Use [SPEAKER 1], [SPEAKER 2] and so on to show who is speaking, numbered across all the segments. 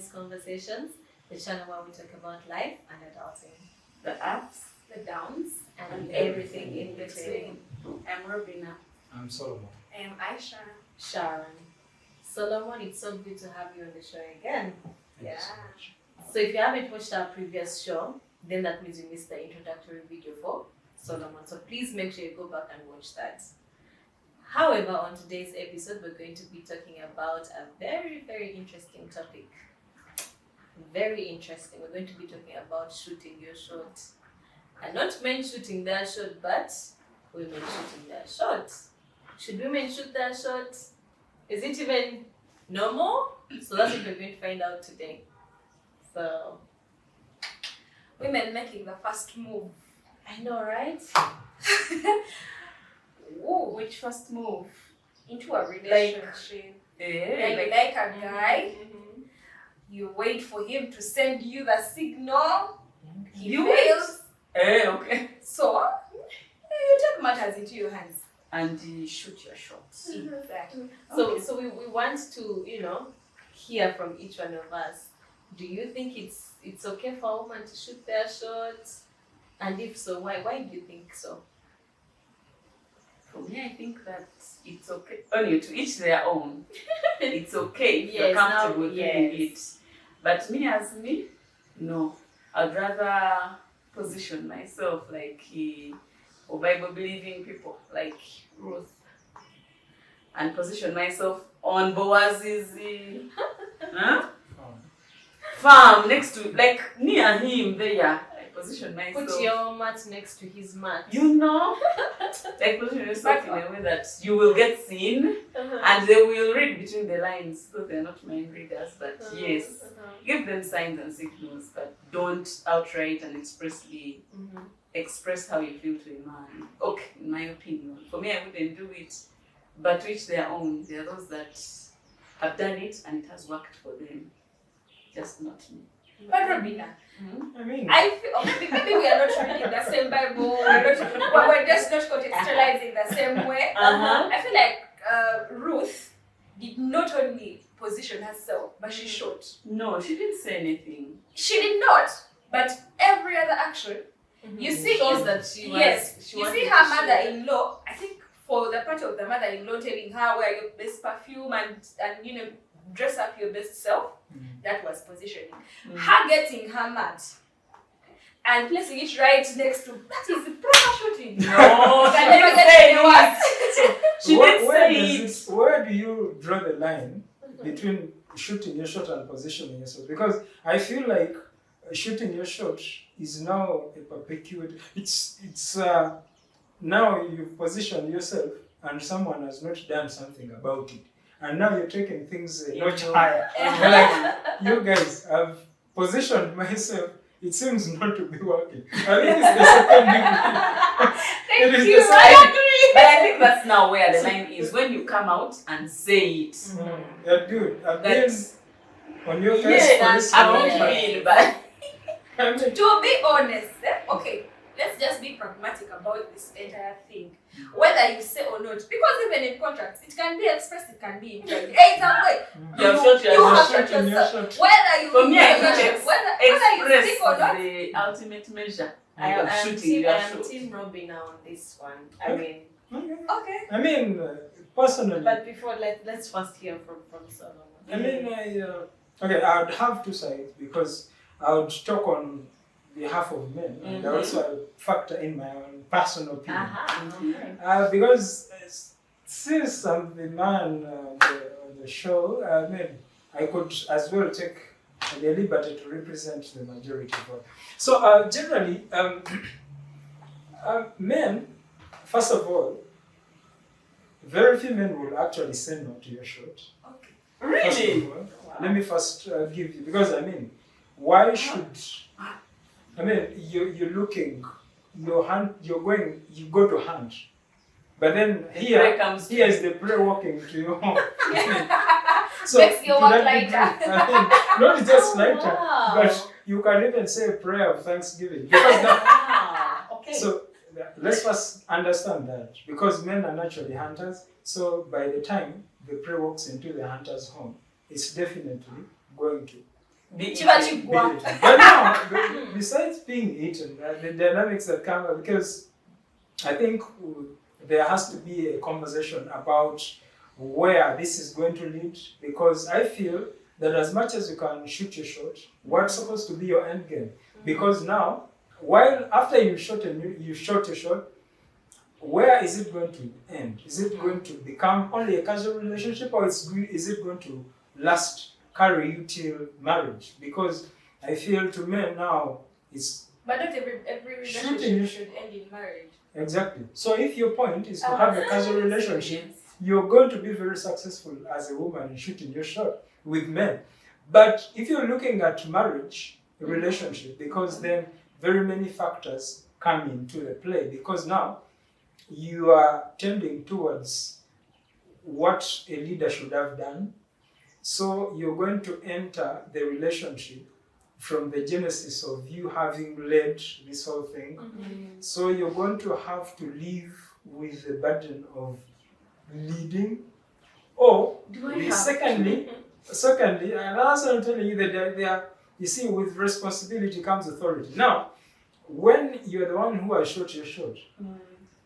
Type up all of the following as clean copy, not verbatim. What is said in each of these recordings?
[SPEAKER 1] Honest Conversations, the channel where we talk about life and adulting.
[SPEAKER 2] The ups,
[SPEAKER 1] The downs, and everything in between.
[SPEAKER 2] I'm Robina.
[SPEAKER 3] I'm Solomon.
[SPEAKER 4] I'm Aisha.
[SPEAKER 1] Sharon. Solomon, it's so good to have you on the show again.
[SPEAKER 3] Thank you so much.
[SPEAKER 1] So if you haven't watched our previous show, then that means you missed the introductory video for Solomon. So please make sure you go back and watch that. However, on today's episode, we're going to be talking about a very, very interesting topic. Very interesting. We're going to be talking about shooting your shot. And not men shooting their shot, but women shooting their shot. Should women shoot their shot? Is it even normal? So that's what we're going to find out today. So,
[SPEAKER 4] Women making the first move.
[SPEAKER 1] I know, right?
[SPEAKER 4] Ooh,
[SPEAKER 2] Which first move?
[SPEAKER 4] into a relationship. Yeah, you like a guy, you wait for him to send you the signal. He
[SPEAKER 2] You
[SPEAKER 4] fails.
[SPEAKER 2] Okay.
[SPEAKER 4] So, you take matters into your hands.
[SPEAKER 2] And you shoot your shots.
[SPEAKER 4] Exactly.
[SPEAKER 1] So we want to, hear from each one of us. Do you think it's okay for a woman to shoot their shot? And if so, why do you think so?
[SPEAKER 2] For me, I think that it's okay. Only to each their own. It's okay if you're
[SPEAKER 1] Yes,
[SPEAKER 2] comfortable
[SPEAKER 1] now,
[SPEAKER 2] doing
[SPEAKER 1] yes.
[SPEAKER 2] it. But me, no. I'd rather position myself like for Bible believing people like Ruth, and position myself on Boaz's farm next to, like near him there. I position myself.
[SPEAKER 1] Put your mat next to his mat.
[SPEAKER 2] Like position yourself in a way that you will get seen and they will read between the lines. So they're not mind readers, but yes, give them signs and signals, but don't outright and expressly express how you feel to a man. Okay, in my opinion. For me, I wouldn't do it, but to each their own. There are those that have done it and it has worked for them. Just not me.
[SPEAKER 4] But Robina,
[SPEAKER 3] I mean,
[SPEAKER 4] I feel maybe we are not reading the same Bible. We're just not contextualizing the same way. I feel like Ruth did not only position herself, but she shot.
[SPEAKER 2] No, she didn't say anything.
[SPEAKER 4] She did not, but every other action, you see,
[SPEAKER 1] shows that she was.
[SPEAKER 4] yes,
[SPEAKER 1] She
[SPEAKER 4] you
[SPEAKER 1] wanted
[SPEAKER 4] see
[SPEAKER 1] to
[SPEAKER 4] her
[SPEAKER 1] show.
[SPEAKER 4] mother-in-law. I think for the part of the mother-in-law telling her wear your best perfume and dress up your best self. That was positioning. Her getting her mat and placing it right next to that is proper shooting.
[SPEAKER 2] No,
[SPEAKER 4] Can never get any worse.
[SPEAKER 2] She didn't say it.
[SPEAKER 3] Where do you draw the line between shooting your shot and positioning yourself? Because I feel like shooting your shot is now a perpetuate. It's now you've positioned yourself and someone has not done something about it. And now you're taking things a notch higher. Like, you guys, I've positioned myself. It seems not to be working. I think it's the second degree.
[SPEAKER 4] Thank
[SPEAKER 3] It is
[SPEAKER 4] you.
[SPEAKER 3] the second.
[SPEAKER 4] I agree.
[SPEAKER 2] But I think that's now where the line is, when you come out and say it.
[SPEAKER 3] Yeah, dude, I've been
[SPEAKER 2] That's,
[SPEAKER 3] on your case for
[SPEAKER 2] yeah,
[SPEAKER 3] this
[SPEAKER 2] I'm
[SPEAKER 3] long
[SPEAKER 2] not
[SPEAKER 3] time.
[SPEAKER 2] mean, but
[SPEAKER 3] I mean,
[SPEAKER 4] To be honest, okay, let's just be pragmatic about this entire thing. Whether you say or not, because even in contracts, it can be expressed, it can be implied. Either way,
[SPEAKER 2] you have shot
[SPEAKER 4] you
[SPEAKER 2] your
[SPEAKER 4] have
[SPEAKER 2] shot.
[SPEAKER 4] shot
[SPEAKER 3] shooting your
[SPEAKER 4] yourself.
[SPEAKER 3] shot.
[SPEAKER 4] Whether you
[SPEAKER 2] For me, I think
[SPEAKER 4] whether you
[SPEAKER 2] express
[SPEAKER 4] speak or not,
[SPEAKER 2] the ultimate measure
[SPEAKER 1] I
[SPEAKER 2] of
[SPEAKER 1] am
[SPEAKER 2] shooting
[SPEAKER 1] team,
[SPEAKER 2] your
[SPEAKER 1] I am
[SPEAKER 2] shot.
[SPEAKER 1] team Robina on this one. I
[SPEAKER 3] Okay.
[SPEAKER 1] mean,
[SPEAKER 4] okay.
[SPEAKER 3] I mean, personally,
[SPEAKER 1] but before let's first hear from Solomon.
[SPEAKER 3] I mean, okay, I would have two sides because I would talk on behalf of men and also factor in my own personal opinion.
[SPEAKER 1] Okay.
[SPEAKER 3] Because since I'm the man on the show, I mean, I could as well take the liberty to represent the majority vote. So generally, men, first of all, very few men will actually say no to your shot.
[SPEAKER 4] Okay.
[SPEAKER 3] First
[SPEAKER 2] Really?
[SPEAKER 3] of all, let me first give you, because I mean, why should, I mean, you're looking, you go to hunt, but then
[SPEAKER 2] The
[SPEAKER 3] here
[SPEAKER 2] prey comes to
[SPEAKER 3] is the prey walking to your home. So
[SPEAKER 4] Makes your
[SPEAKER 3] to
[SPEAKER 4] work
[SPEAKER 3] that
[SPEAKER 4] lighter.
[SPEAKER 3] degree, I mean, not just lighter,
[SPEAKER 1] Wow.
[SPEAKER 3] but you can even say a prayer of thanksgiving. Because that,
[SPEAKER 1] Okay.
[SPEAKER 3] so let's first understand that, because men are naturally hunters, so by the time the prey walks into the hunter's home, it's definitely going to
[SPEAKER 2] Be
[SPEAKER 4] Chiba
[SPEAKER 2] eaten.
[SPEAKER 4] chibwa.
[SPEAKER 3] But now, besides being eaten, the dynamics that come up, because I think there has to be a conversation about where this is going to lead, because I feel that as much as you can shoot your shot, what's supposed to be your end game? Because now, while after you shot your shot, where is it going to end? Is it going to become only a casual relationship, or is it going to last, carry you till marriage? Because I feel to men now, it's
[SPEAKER 4] But not every relationship should end in marriage.
[SPEAKER 3] exactly. So if your point is to have a casual relationship, you're going to be very successful as a woman in shooting your shot with men. But if you're looking at marriage, a relationship, because then very many factors come into the play, because now you are tending towards what a leader should have done. So you're going to enter the relationship from the genesis of you having led this whole thing. So you're going to have to live with the burden of leading. Or secondly, and also I'm telling you that you see, with responsibility comes authority. Now, when you're the one who has shot your shot,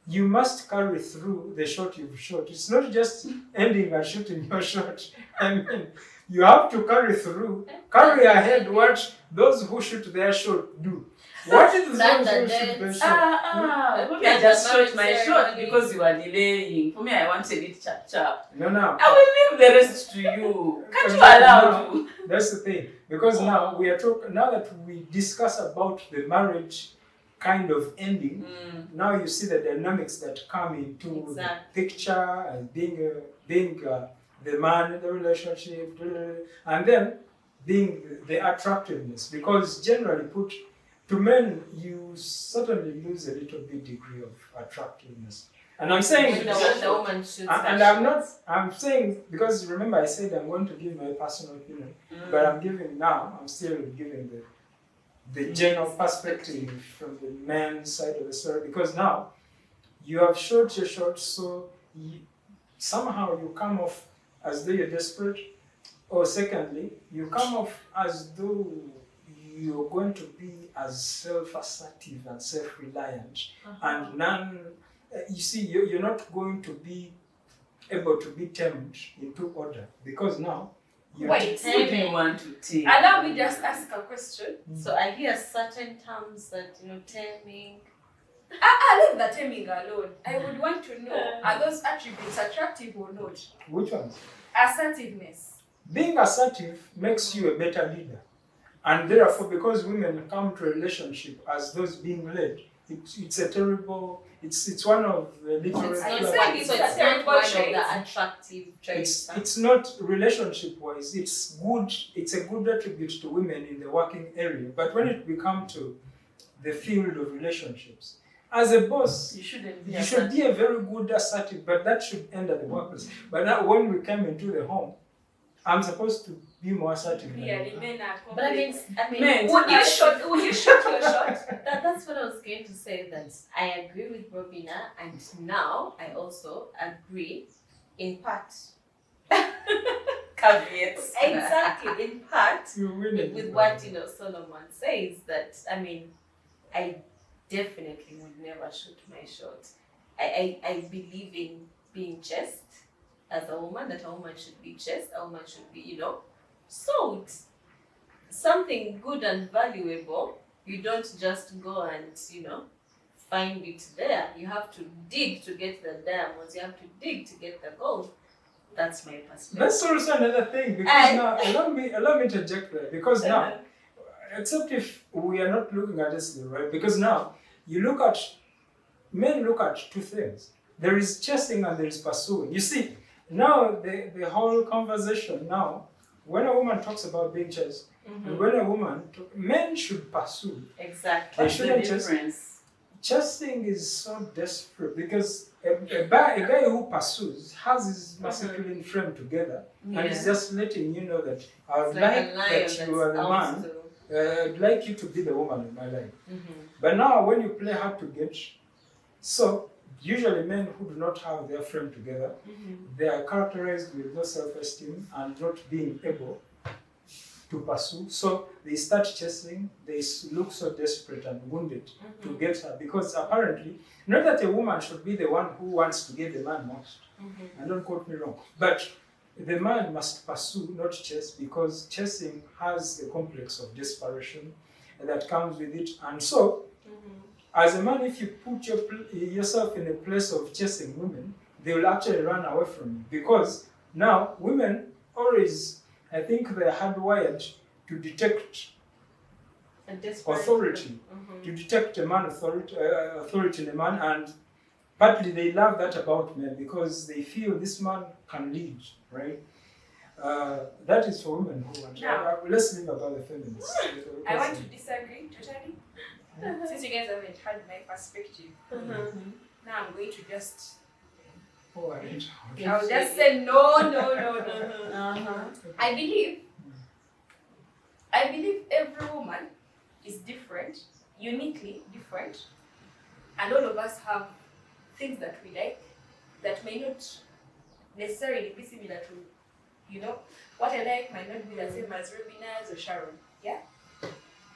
[SPEAKER 3] you must carry through the shot you've shot. It's not just ending at shooting your shot. I mean, you have to carry ahead what those who shoot their shot do. What is those who shoot their shot?
[SPEAKER 2] For me, I just shot my shot because you are delaying. For me, I wanted it chap.
[SPEAKER 3] No.
[SPEAKER 2] I will leave the rest to you. Can't you allow to?
[SPEAKER 3] That's the thing. Because now we are now that we discuss about the marriage kind of ending, now you see the dynamics that come into the picture, and being the man in the relationship, and then being the attractiveness. Because generally put, to men, you certainly lose a little bit degree of attractiveness. And I'm saying, I'm saying, because remember I said I'm going to give my personal opinion, but I'm still giving the general perspective from the man's side of the story, because now you have shot your shot, so somehow you come off as though you're desperate, or secondly, you come off as though you're going to be as self-assertive and self-reliant, and you see, you're not going to be able to be tamed into order, because now
[SPEAKER 4] Wait,
[SPEAKER 2] who do you want to take?
[SPEAKER 4] Allow me just ask a question.
[SPEAKER 1] So I hear certain terms that, taming.
[SPEAKER 4] Leave the taming alone. I would want to know, are those attributes attractive or not?
[SPEAKER 3] Which ones?
[SPEAKER 4] Assertiveness.
[SPEAKER 3] Being assertive makes you a better leader. And therefore, because women come to a relationship as those being led, it's a terrible, it's one of the literal
[SPEAKER 1] It's
[SPEAKER 4] not
[SPEAKER 1] one of the attractive traits.
[SPEAKER 3] It's not relationship-wise, it's a good attribute to women in the working area. But when it becomes to the field of relationships, as a boss, you should be a very good assertive, but that should end at the workplace. But now when we come into the home, I'm supposed to be more assertive.
[SPEAKER 1] But I mean,
[SPEAKER 4] would you shoot your shot?
[SPEAKER 1] That's what I was going to say, that I agree with Robina, and now I also agree in part.
[SPEAKER 2] Caveats.
[SPEAKER 1] Exactly, in part with what Solomon says, that I definitely would never shoot my shot. I believe in being chaste as a woman, that a woman should be chaste, a woman should be, sold. Something good and valuable, you don't just go and, find it there. You have to dig to get the diamonds, you have to dig to get the gold. That's my perspective.
[SPEAKER 3] That's also another thing, because now, allow me to interject there, because now, except if we are not looking at this, right? Because now, men look at two things. There is chasing and there is pursuing. You see, now the whole conversation now, when a woman talks about being chased, and when a woman, men should pursue.
[SPEAKER 1] Exactly.
[SPEAKER 3] They shouldn't chase. Chasing is so desperate, because a guy who pursues has his masculine frame together, and is just letting you know that I would like that you are the man. I'd like you to be the woman in my life. But now when you play hard to get, so usually men who do not have their frame together, they are characterized with low self-esteem and not being able to pursue. So they start chasing, they look so desperate and wounded to get her, because apparently, not that a woman should be the one who wants to get the man most, and don't quote me wrong, but the man must pursue, not chase, because chasing has a complex of desperation that comes with it. And so, as a man, if you put yourself in a place of chasing women, they will actually run away from you, because now women always, I think they're hardwired to detect authority, to detect a man authority in a man, and partly they love that about men because they feel this man can lead, right? That is for women who want. Let's leave about the feminists.
[SPEAKER 4] I want to disagree totally. Since you guys haven't heard my perspective, now I'm going to just. I'll just say no. I believe every woman is different, uniquely different, and all of us have things that we like that may not necessarily be similar to, what I like might not be the same as Rubina's or Sharon. Yeah,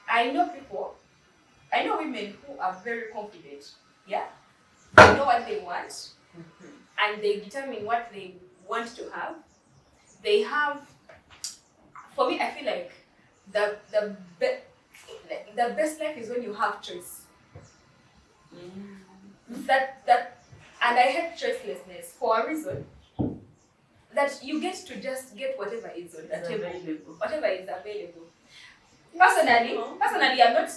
[SPEAKER 4] I know women who are very confident. Yeah, they know what they want. And they determine what they want to have. They have, for me, I feel like the best life is when you have choice. And I hate choicelessness for a reason. That you get to just get whatever is on the table, whatever is available. Personally, I'm not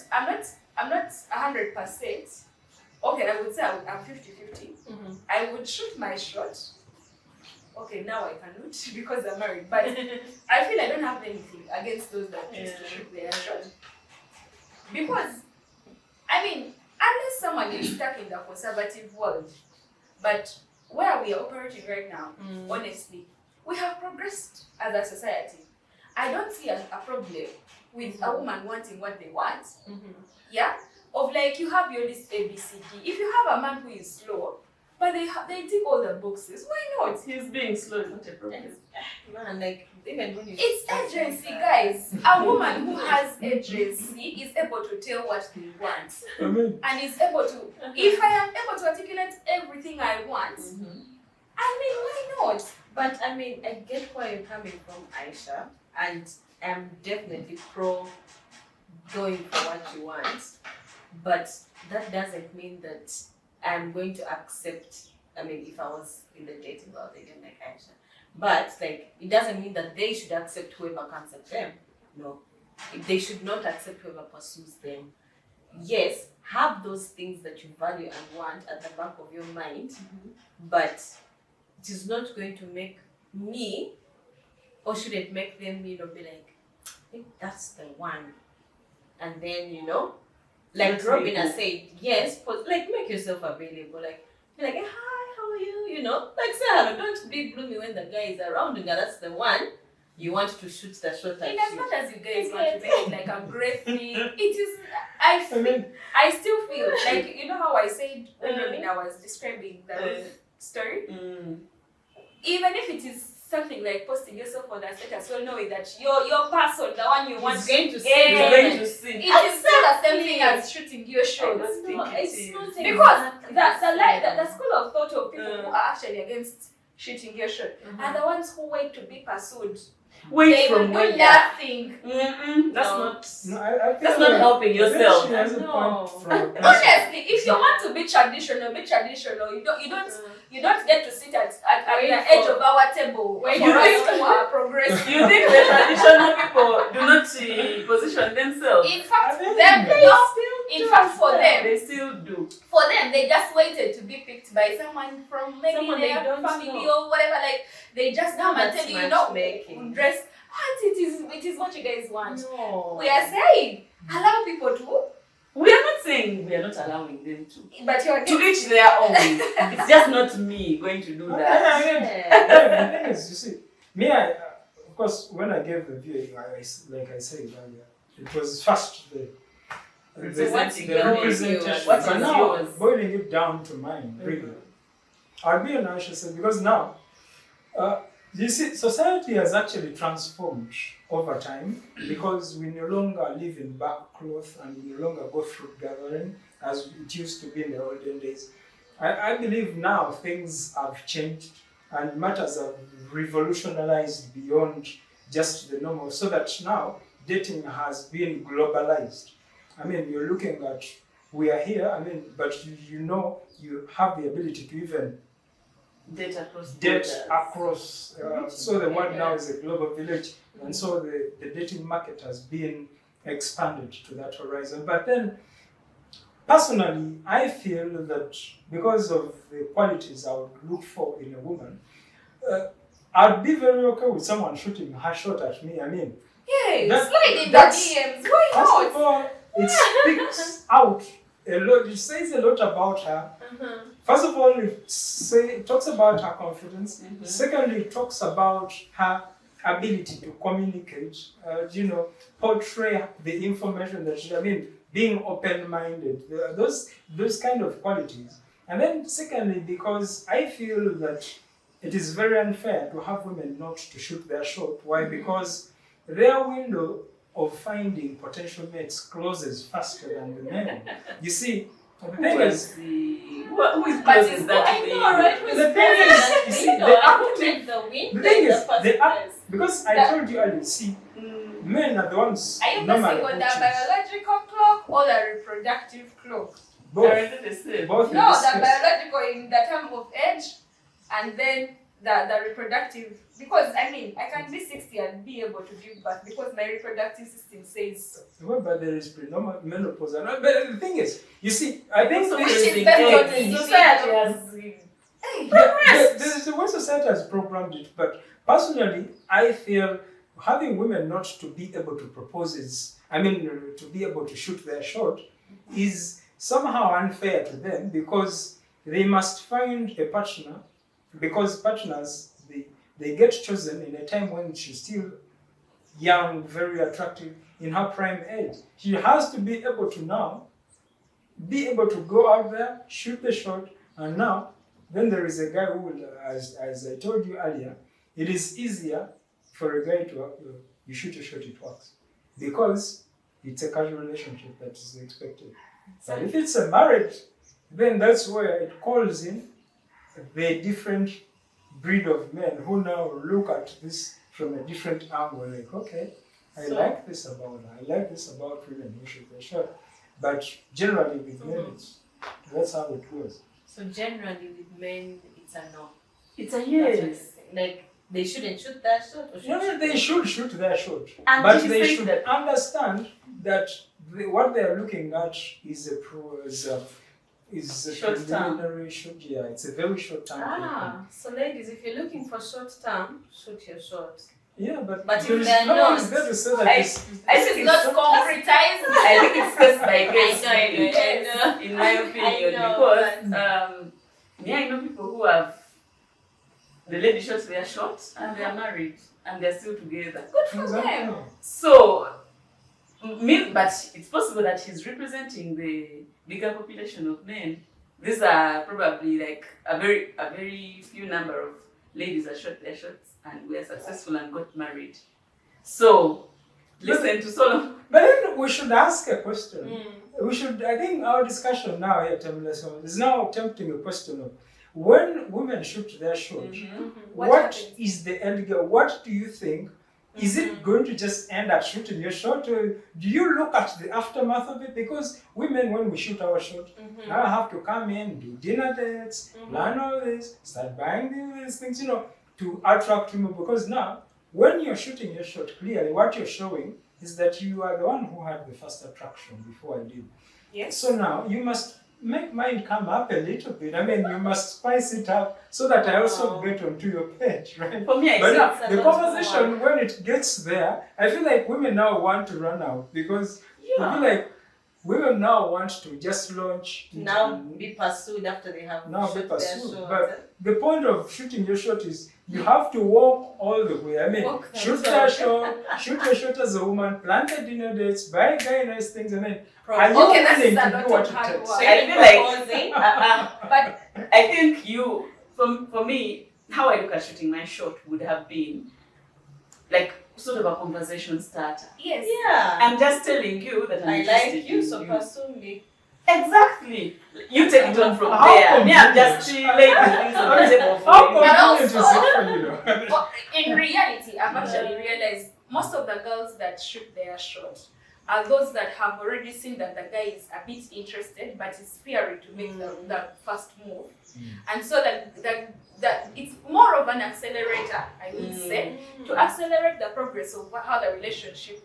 [SPEAKER 4] 100%. Okay, I would say I'm 50-50. I would shoot my shot. Okay, now I cannot because I'm married. But I feel I don't have anything against those that choose to shoot their shot. Because, unless someone is stuck in the conservative world, but where we are operating right now, honestly, we have progressed as a society. I don't see a problem with a woman wanting what they want. Yeah? Of like, you have your list A, B, C, D. If you have a man who is slow, but they tick all the boxes, why not?
[SPEAKER 2] He's being slow is not a problem.
[SPEAKER 1] Man, like, even when you
[SPEAKER 4] it's agency, guys. A woman who has agency is able to tell what they want. And is able to, if I am able to articulate everything I want, why not?
[SPEAKER 1] But I get where you're coming from, Aisha, and I'm definitely pro going for what you want. But that doesn't mean that I'm going to accept, if I was in the dating world again, like Aisha. But, it doesn't mean that they should accept whoever comes at them. No. They should not accept whoever pursues them. Yes, have those things that you value and want at the back of your mind, but it is not going to make me, or should it make them, be like, I think that's the one. And then, like Robina said, yes, make yourself available. Be like, hey, hi, how are you? Say hello. Don't be gloomy when the guy is around and that's the one. You want to shoot the shot at
[SPEAKER 4] in
[SPEAKER 1] you.
[SPEAKER 4] as much as you guys want to make it like a great thing, it is, I still feel, like, how I said when Robina was describing the story? Even if it is something like posting yourself on the status, well knowing that your person, the one you want,
[SPEAKER 1] is going to see.
[SPEAKER 4] It is still the same thing as shooting your shots. Because the school of thought of people who are actually against shooting your shot are the ones who wait to be pursued.
[SPEAKER 2] Wait
[SPEAKER 4] they
[SPEAKER 2] from
[SPEAKER 4] will do nothing.
[SPEAKER 2] That's
[SPEAKER 3] that's
[SPEAKER 2] not helping yourself.
[SPEAKER 4] Honestly, if you want to be traditional, you don't get to sit at the edge of our table for us who are progressive.
[SPEAKER 2] You think the traditional people do not position themselves?
[SPEAKER 4] In fact, for them,
[SPEAKER 2] they still do.
[SPEAKER 4] For them, they just waited to be picked by someone from maybe their family or whatever. Like, they just come and tell you, dress. And it is what you guys want.
[SPEAKER 1] No.
[SPEAKER 4] We are saying, allow people to.
[SPEAKER 2] We are not saying we are not allowing them to.
[SPEAKER 4] But you're
[SPEAKER 2] to each their own. It's just not me going to do that.
[SPEAKER 3] The thing is, you see, me, of course, when I gave the view, like I said earlier, it was first the representation.
[SPEAKER 2] What's
[SPEAKER 3] But now,
[SPEAKER 2] yours?
[SPEAKER 3] boiling it down to mine, really. I'll be an Aisha said, because now, You see, society has actually transformed over time because we no longer live in backcloth and we no longer go fruit gathering as it used to be in the olden days. I believe now things have changed and matters have revolutionized beyond just the normal, so that now dating has been globalized. I mean, you're looking at, we are here, I mean, but you have the ability to even
[SPEAKER 2] Date across
[SPEAKER 3] date
[SPEAKER 2] borders.
[SPEAKER 3] across, so the world now is a global village, and so the dating market has been expanded to that horizon. But then, personally, I feel that because of the qualities I would look for in a woman, I'd be very okay with someone shooting her shot at me. I mean,
[SPEAKER 4] Hey,
[SPEAKER 3] That-
[SPEAKER 4] slide in the
[SPEAKER 3] that's-
[SPEAKER 4] DMs. Why
[SPEAKER 3] first
[SPEAKER 4] not?
[SPEAKER 3] of all, it speaks out a lot. It says a lot about her. First of all, it talks about her confidence. Secondly, it talks about her ability to communicate, portray the information that she, I mean, being open-minded, those kind of qualities. And then secondly, because I feel that it is very unfair to have women not to shoot their shot. Why? Because their window of finding potential mates closes faster than the men. You see, the thing is,
[SPEAKER 2] Who is
[SPEAKER 4] But
[SPEAKER 2] closest
[SPEAKER 4] it's-
[SPEAKER 2] that
[SPEAKER 1] I
[SPEAKER 2] to
[SPEAKER 1] know,
[SPEAKER 2] you?
[SPEAKER 1] right? Who's
[SPEAKER 3] The thing is,
[SPEAKER 1] that
[SPEAKER 3] you see,
[SPEAKER 1] window?
[SPEAKER 3] the
[SPEAKER 1] I
[SPEAKER 3] active-
[SPEAKER 1] take the window
[SPEAKER 3] the thing
[SPEAKER 1] in the
[SPEAKER 3] is,
[SPEAKER 1] first
[SPEAKER 3] the
[SPEAKER 1] place.
[SPEAKER 3] because I told you earlier, see, men are the ones
[SPEAKER 4] Are you
[SPEAKER 3] normally
[SPEAKER 4] messing on the
[SPEAKER 3] who choose.
[SPEAKER 4] biological clock or the reproductive clock?
[SPEAKER 3] Both,
[SPEAKER 2] Are they the same?
[SPEAKER 3] both in
[SPEAKER 4] No,
[SPEAKER 3] this
[SPEAKER 4] the
[SPEAKER 3] case.
[SPEAKER 4] biological in the term of age, and then the reproductive. Because I mean, I can be 60 and be able to give birth because my reproductive system says so.
[SPEAKER 3] Well, but there is menopause. And but the thing is, you see, I think
[SPEAKER 2] So
[SPEAKER 3] this
[SPEAKER 4] which
[SPEAKER 3] is
[SPEAKER 4] is best
[SPEAKER 2] the
[SPEAKER 4] on the
[SPEAKER 2] society
[SPEAKER 4] individual.
[SPEAKER 2] has
[SPEAKER 3] there's the way society has programmed it. But personally, I feel having women not to be able to propose is, I mean, to be able to shoot their shot is somehow unfair to them because they must find a partner, because partners, they get chosen in a time when she's still young, very attractive, in her prime age. She has to be able to now be able to go out there, shoot the shot, and now then there is a guy who will, as I told you earlier, it is easier for a guy to you shoot a shot, it works, because it's a casual relationship that is expected. But if it's a marriage, then that's where it calls in the different breed of men who now look at this from a different angle, like, okay, I like this about her, I like this about women who shoot their shot. But generally with men, that's how it goes.
[SPEAKER 1] So generally with men, it's a no.
[SPEAKER 2] It's a
[SPEAKER 1] That's what you're
[SPEAKER 2] yes.
[SPEAKER 1] saying. Like they shouldn't shoot that shot. Or
[SPEAKER 3] No, they should shoot their shot.
[SPEAKER 2] And
[SPEAKER 3] But
[SPEAKER 2] she
[SPEAKER 3] they
[SPEAKER 2] said
[SPEAKER 3] should
[SPEAKER 2] that-
[SPEAKER 3] understand that what they are looking at is a
[SPEAKER 2] Short term.
[SPEAKER 3] preliminary shot. Yeah, it's a very short term.
[SPEAKER 1] So ladies, if you're looking for short term, shoot your shot.
[SPEAKER 3] Yeah, but
[SPEAKER 1] But if
[SPEAKER 3] there is
[SPEAKER 1] they're
[SPEAKER 3] no one is
[SPEAKER 1] not-
[SPEAKER 3] there to say that
[SPEAKER 2] I
[SPEAKER 3] it's
[SPEAKER 2] think
[SPEAKER 4] It's not concretized.
[SPEAKER 2] I think it's case by case,
[SPEAKER 1] I know.
[SPEAKER 2] in my opinion,
[SPEAKER 1] I know,
[SPEAKER 2] because I know people who have the lady shots their shots and they are married and they're still together.
[SPEAKER 4] Good for
[SPEAKER 3] Exactly.
[SPEAKER 4] them.
[SPEAKER 2] So, but it's possible that he's representing the bigger population of men. These are probably like a very few number of ladies that shot their shots and were successful and got married. So, listen to Solomon.
[SPEAKER 3] But then we should ask a question. We should, I think our discussion now here, Tamilaso, is now attempting a question of when women shoot their shot,
[SPEAKER 4] What
[SPEAKER 3] what
[SPEAKER 4] happens?
[SPEAKER 3] is the end goal? What do you think? Is it going to just end at shooting your shot? Or do you look at the aftermath of it? Because women, when we shoot our shot, now have to come in, do dinner dates, plan all this, start buying these things, to attract women. Because now, when you're shooting your shot, clearly what you're showing is that you are the one who had the first attraction before I did.
[SPEAKER 4] Yes.
[SPEAKER 3] So now you must make mine come up a little bit. I mean, you must spice it up so that I also get onto your page, right?
[SPEAKER 2] For me, I
[SPEAKER 3] But
[SPEAKER 2] think
[SPEAKER 3] now,
[SPEAKER 1] it's a
[SPEAKER 3] the
[SPEAKER 1] lot
[SPEAKER 3] conversation, when it gets there, I feel like women now want to run out because I feel like women now want to just launch.
[SPEAKER 1] Now be pursued after they have
[SPEAKER 3] Now
[SPEAKER 1] shot
[SPEAKER 3] be
[SPEAKER 1] their
[SPEAKER 3] pursued.
[SPEAKER 1] shot.
[SPEAKER 3] But the point of shooting your shot is you have to walk all the way. I mean,
[SPEAKER 1] Walk the
[SPEAKER 3] shoot
[SPEAKER 1] talk.
[SPEAKER 3] your shot, shoot your shot as a woman, plan the dinner dates, buy guy nice things, and then are you
[SPEAKER 4] Okay, that
[SPEAKER 3] willing
[SPEAKER 4] is a
[SPEAKER 3] to
[SPEAKER 4] lot
[SPEAKER 3] do what
[SPEAKER 4] of
[SPEAKER 3] it
[SPEAKER 4] hard
[SPEAKER 3] takes?
[SPEAKER 4] work.
[SPEAKER 2] I feel like
[SPEAKER 1] Proposing.
[SPEAKER 2] uh,
[SPEAKER 4] But
[SPEAKER 2] I think you, for me, how I look at shooting my shot would have been like sort of a conversation starter.
[SPEAKER 4] Yes.
[SPEAKER 1] Yeah.
[SPEAKER 2] I'm just telling you that I'm
[SPEAKER 1] I
[SPEAKER 2] interested
[SPEAKER 1] like you,
[SPEAKER 2] in
[SPEAKER 1] so
[SPEAKER 2] you.
[SPEAKER 1] pursue me.
[SPEAKER 2] Exactly. You take it on from
[SPEAKER 3] How
[SPEAKER 2] there. Me, I'm just
[SPEAKER 3] convenient.
[SPEAKER 2] laying the things on the table for
[SPEAKER 3] How
[SPEAKER 2] you.
[SPEAKER 4] But
[SPEAKER 3] convenient is
[SPEAKER 4] also-
[SPEAKER 3] it for you, though?
[SPEAKER 4] But in reality, I've actually realized most of the girls that shoot their shot are those that have already seen that the guy is a bit interested, but is fearing to make the first move. And so that it's more of an accelerator, I would say, to accelerate the progress of how the relationship,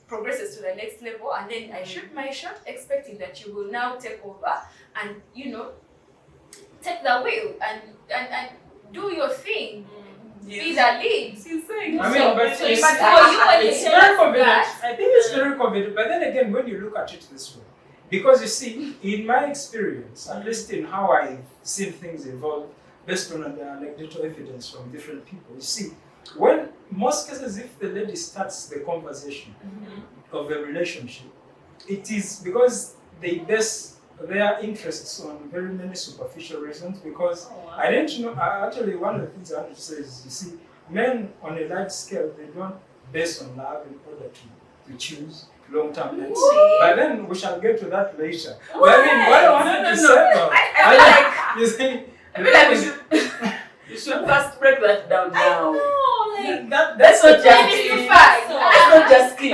[SPEAKER 4] progresses to the next level. And then I shoot my shot, expecting that you will now take over and, take the wheel and do your thing. Be the lead.
[SPEAKER 2] She's saying
[SPEAKER 3] I mean, but
[SPEAKER 1] So
[SPEAKER 3] you
[SPEAKER 1] but
[SPEAKER 3] see,
[SPEAKER 1] for you, when
[SPEAKER 3] it's
[SPEAKER 1] you
[SPEAKER 3] very
[SPEAKER 1] say
[SPEAKER 3] convenient.
[SPEAKER 1] that,
[SPEAKER 3] I think it's very convenient. But then again, when you look at it this way, because you see, in my experience, at least in how I've seen things evolve, based on anecdotal evidence from different people, you see, when most cases, if the lady starts the conversation of a relationship, it is because they base their interests on very many superficial reasons. Because I didn't know, actually, one of the things I wanted to say is, you see, men on a large scale, they don't base on love in order to choose long-term lengths. But then we shall get to that later. But I mean, what I wanted to say though, you see,
[SPEAKER 2] I feel like you should first break that down now.
[SPEAKER 3] that's
[SPEAKER 2] not just
[SPEAKER 4] Demystify.
[SPEAKER 2] That's not just clean.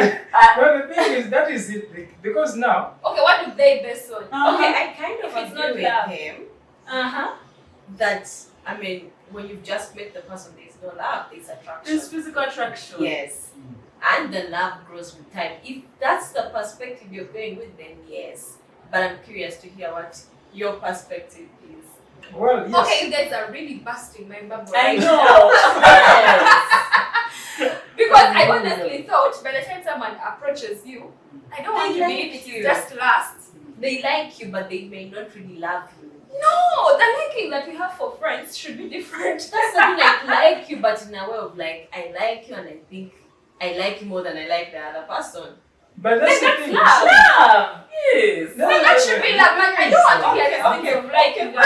[SPEAKER 3] Well, the thing is, that is it. Because now,
[SPEAKER 4] Okay, what do they base on?
[SPEAKER 1] okay, I kind of
[SPEAKER 4] If it's
[SPEAKER 1] agree
[SPEAKER 4] not
[SPEAKER 1] with
[SPEAKER 4] love.
[SPEAKER 1] him
[SPEAKER 4] Uh-huh.
[SPEAKER 1] that, I mean, when you've just met the person, there's no love, there's attraction.
[SPEAKER 2] There's physical attraction.
[SPEAKER 1] Yes. And the love grows with time. If that's the perspective you're going with, then yes. But I'm curious to hear what your perspective is.
[SPEAKER 3] well, yes.
[SPEAKER 4] Okay, you guys are really busting my bubble.
[SPEAKER 2] I
[SPEAKER 4] right
[SPEAKER 2] know.
[SPEAKER 4] now. Because I honestly thought by the time someone approaches you, I don't want
[SPEAKER 1] They
[SPEAKER 4] to
[SPEAKER 1] like
[SPEAKER 4] believe it's
[SPEAKER 1] you.
[SPEAKER 4] just lust.
[SPEAKER 1] They like you, but they may not really love you.
[SPEAKER 4] No, the liking that we have for friends should be different.
[SPEAKER 1] That's something like you, but in a way of like, I like you and I think I like you more than I like the other person.
[SPEAKER 3] But that's the thing.
[SPEAKER 4] love.
[SPEAKER 2] Love. Yes.
[SPEAKER 3] No,
[SPEAKER 4] So that should be love, man. I don't want to hear this thing of liking them.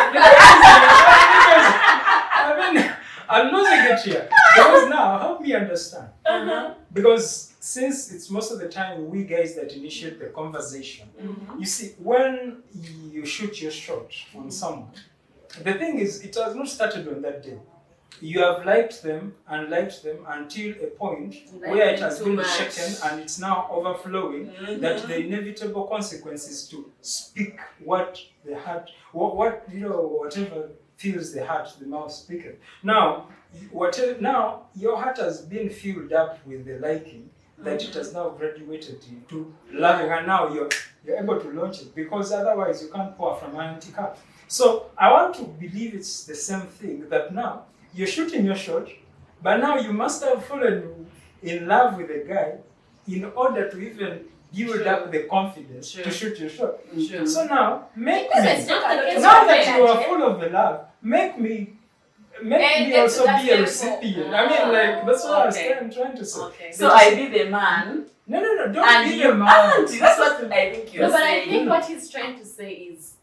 [SPEAKER 3] I mean, I'm losing it here. Because now, help me understand. Because since it's most of the time we guys that initiate the conversation, you see, when you shoot your shot on someone, the thing is, it has not started on that day. You have liked them until a point
[SPEAKER 1] Like
[SPEAKER 3] where it
[SPEAKER 1] them
[SPEAKER 3] has
[SPEAKER 1] too
[SPEAKER 3] been
[SPEAKER 1] much.
[SPEAKER 3] shaken and it's now overflowing. That the inevitable consequence is to speak what the heart, whatever fills the heart, the mouth speaketh. Now, your heart has been filled up with the liking that it has now graduated into loving, and now you're able to launch it, because otherwise you can't pour from an empty cup. So I want to believe it's the same thing, that now you're shooting your shot, but now you must have fallen in love with a guy in order to even build up the confidence to shoot your shot. So now, make
[SPEAKER 1] Because
[SPEAKER 3] me,
[SPEAKER 1] it's not the case
[SPEAKER 3] now
[SPEAKER 1] with
[SPEAKER 3] that
[SPEAKER 1] men.
[SPEAKER 3] you are full of the love, make me
[SPEAKER 4] get
[SPEAKER 3] also
[SPEAKER 4] to that
[SPEAKER 3] be a
[SPEAKER 4] level.
[SPEAKER 3] recipient. I mean, like, that's what
[SPEAKER 1] Okay.
[SPEAKER 3] I'm trying to say.
[SPEAKER 1] Okay.
[SPEAKER 2] So I be the man,
[SPEAKER 3] No, don't
[SPEAKER 2] and
[SPEAKER 3] be
[SPEAKER 2] you
[SPEAKER 3] the man.
[SPEAKER 2] aren't. That's what I think you're
[SPEAKER 1] No, but I
[SPEAKER 2] saying.
[SPEAKER 1] think what he's trying to say is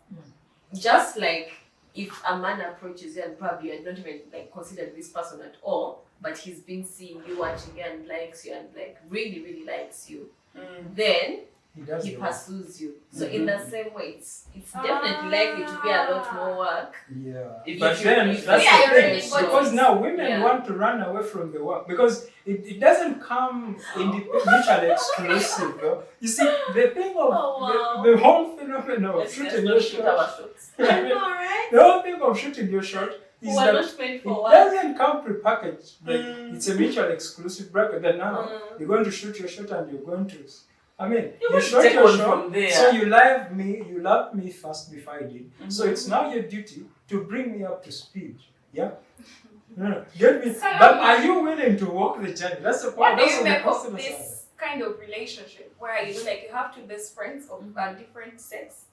[SPEAKER 1] just like if a man approaches you and probably you don't even like consider this person at all, but he's been seeing you, watching you, and likes you and like really, really likes you, then
[SPEAKER 3] He does
[SPEAKER 1] he
[SPEAKER 3] the work.
[SPEAKER 1] pursues you. So in the same way, it's definitely likely to be a lot more work.
[SPEAKER 3] Yeah.
[SPEAKER 2] If
[SPEAKER 3] But
[SPEAKER 2] you-
[SPEAKER 3] then
[SPEAKER 2] if
[SPEAKER 3] that's
[SPEAKER 4] you-
[SPEAKER 3] the
[SPEAKER 4] Yeah,
[SPEAKER 3] thing.
[SPEAKER 4] really got
[SPEAKER 3] Because
[SPEAKER 4] it.
[SPEAKER 3] now women
[SPEAKER 1] Yeah.
[SPEAKER 3] want to run away from the work, because it doesn't come mutually exclusive. Though. You see, the thing of
[SPEAKER 1] wow.
[SPEAKER 3] the whole phenomenon of
[SPEAKER 2] Let's
[SPEAKER 3] shooting
[SPEAKER 2] not
[SPEAKER 3] your
[SPEAKER 2] shoot our
[SPEAKER 3] shot.
[SPEAKER 2] shots.
[SPEAKER 1] I know, right?
[SPEAKER 3] The whole thing of shooting your shot is
[SPEAKER 1] We're
[SPEAKER 3] that
[SPEAKER 1] not meant
[SPEAKER 3] it
[SPEAKER 1] for work.
[SPEAKER 3] doesn't come prepackaged. Like it's a mutually exclusive bracket. Then now you're going to shoot your shot and you're going to. I mean, you
[SPEAKER 2] want to
[SPEAKER 3] shot
[SPEAKER 2] take
[SPEAKER 3] your
[SPEAKER 2] on
[SPEAKER 3] shot,
[SPEAKER 2] from there.
[SPEAKER 3] so you loved me first before I did. So it's now your duty to bring me up to speed. Yeah? No, get me.
[SPEAKER 4] So-
[SPEAKER 3] But are you willing to walk the journey? That's the
[SPEAKER 4] What
[SPEAKER 3] point.
[SPEAKER 4] do
[SPEAKER 3] That's
[SPEAKER 4] you
[SPEAKER 3] what the
[SPEAKER 4] make of
[SPEAKER 3] customers are.
[SPEAKER 4] this kind of relationship where like you have two best friends of different sex?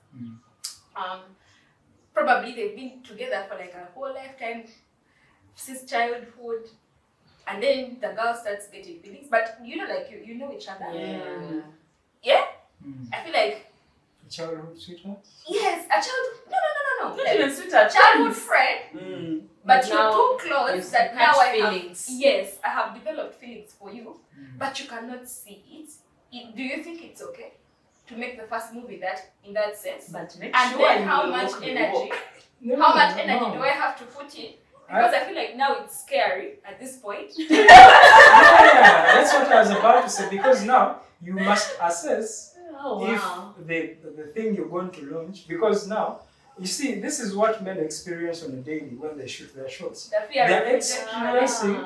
[SPEAKER 4] Probably they've been together for like a whole lifetime since childhood, and then the girl starts getting feelings, but you know each other.
[SPEAKER 1] Yeah.
[SPEAKER 4] I feel like
[SPEAKER 3] Childhood sweetheart?
[SPEAKER 4] yes, a child. No.
[SPEAKER 2] Not even sweetheart.
[SPEAKER 4] Childhood friend, But you're
[SPEAKER 1] now
[SPEAKER 4] too close
[SPEAKER 1] you
[SPEAKER 4] that
[SPEAKER 1] catch
[SPEAKER 4] now I
[SPEAKER 1] feelings.
[SPEAKER 4] have, yes, I have developed feelings for you, but you cannot see it. Do you think it's okay to make the first move in that sense?
[SPEAKER 2] But make
[SPEAKER 4] And
[SPEAKER 2] sure
[SPEAKER 4] then
[SPEAKER 2] you
[SPEAKER 4] how
[SPEAKER 2] will
[SPEAKER 4] much
[SPEAKER 2] walk the
[SPEAKER 4] energy?
[SPEAKER 2] walk.
[SPEAKER 4] How much energy do I have to put in? Because I feel like now it's scary at this point.
[SPEAKER 3] Yeah, that's what I was about to say. Because now you must assess
[SPEAKER 1] Oh wow.
[SPEAKER 3] if the thing you're going to launch. Because now, you see, this is what men experience on a daily when they shoot their shots.
[SPEAKER 4] The fear of
[SPEAKER 3] They're
[SPEAKER 4] rejection.
[SPEAKER 3] experiencing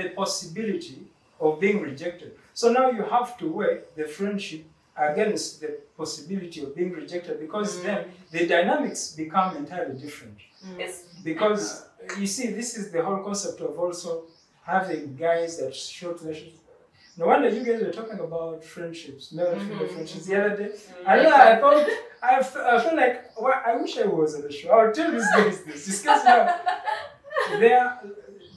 [SPEAKER 3] the possibility of being rejected. So now you have to weigh the friendship against the possibility of being rejected, because then the dynamics become entirely different.
[SPEAKER 2] Yes.
[SPEAKER 3] Because you see, this is the whole concept of also having guys that shoot their shots. No wonder you guys were talking about friendships, male and female friendships the other day. I don't know, I thought, I feel like, well, I wish I was at the show. I'll tell these guys this because now,